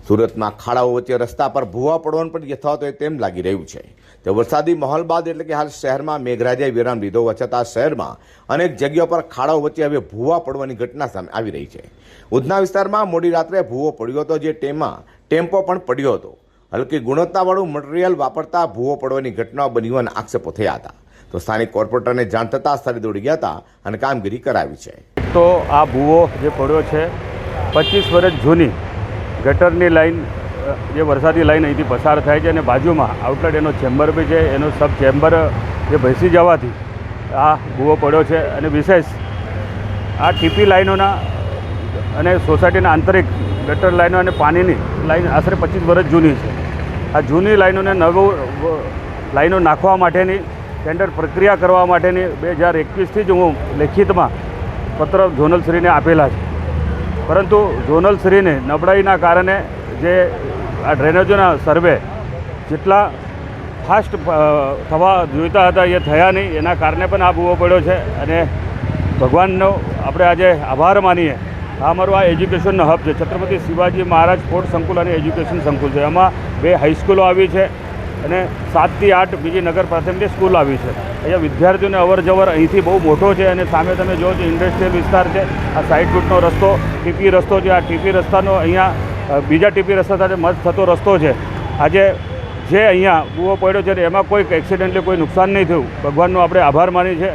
સુરતમાં ખાડાઓ વચ્ચે રસ્તા પર ભૂવા પડવાનું પણ યથાવત હોય તેમ લાગી રહ્યું છે। તો વરસાદી માહોલ બાદ એટલે કે હાલ શહેરમાં મેઘરાજાએ વિરામ લીધો છતાં શહેરમાં અનેક જગ્યાઓ પર ખાડાઓ વચ્ચે હવે ભૂવા પડવાની ઘટના સામે આવી રહી છે। ઉધના વિસ્તારમાં મોડી રાત્રે ભૂવો પડ્યો હતો, જે ટેમ્પો પણ પડ્યો હતો। હલકી ગુણવત્તાવાળું મટીરિયલ વાપરતા ભૂવો પડવાની ઘટનાઓ બની હોવાના આક્ષેપો થયા હતા। તો સ્થાનિક કોર્પોરેટરને જાણ થતાં સ્થળે દોડી ગયા હતા અને કામગીરી કરાવી છે। તો આ ભૂવો જે પડ્યો છે 25 વર્ષ જૂની ગટરની લાઈન, જે વરસાદી લાઈન અહીંથી પસાર થાય છે અને બાજુમાં આઉટલેટ એનો ચેમ્બર બી છે, એનો સબ ચેમ્બર જે બેસી જવાથી આ ભૂવો પડ્યો છે। અને વિશેષ આ ટીપી લાઈનોના અને સોસાયટીના આંતરિક ગટર લાઈનો અને પાણીની લાઈન આશરે 25 વર્ષ જૂની છે। આ જૂની લાઈનોને નવું લાઈનો નાખવા માટેની ટેન્ડર પ્રક્રિયા કરવા માટેની 2021થી જ હું લેખિતમાં પત્ર ઝોનલશ્રીને આપેલા છે, પરંતુ ઝોનલશ્રીને નબળાઈના કારણે જે આ ડ્રેનેજોના સર્વે જેટલા ફાસ્ટ થવા જોઈતા હતા એ થયા નહીં, એના કારણે પણ આ ભૂવો પડ્યો છે। અને ભગવાનનો આપણે આજે આભાર માનીએ। અમારું આ એજ્યુકેશનનો હબ છે, છત્રપતિ શિવાજી મહારાજ સ્પોર્ટ્સ સંકુલ અને એજ્યુકેશન સંકુલ છે। એમાં 2 હાઈસ્કૂલો આવી છે અને 7 થી 8 બીજી નગર પ્રાથમિક સ્કૂલ આવી છે। અહીંયા વિદ્યાર્થીઓને અવર જવર અહીંથી બહુ મોટો છે અને સામે તમે જો છો ઇન્ડસ્ટ્રીયલ વિસ્તાર છે। આ સાઈડ રૂટનો રસ્તો ટીપી રસ્તો છે, આ ટીપી રસ્તાનો અહીંયા બીજા ટીપી રસ્તા સાથે મર્જ થતો રસ્તો છે। આજે જે અહીંયા ભૂવો પડ્યો છે એમાં કોઈ એક્સિડન્ટલી કોઈ નુકસાન નહીં થયું, ભગવાનનો આપણે આભાર માની છે।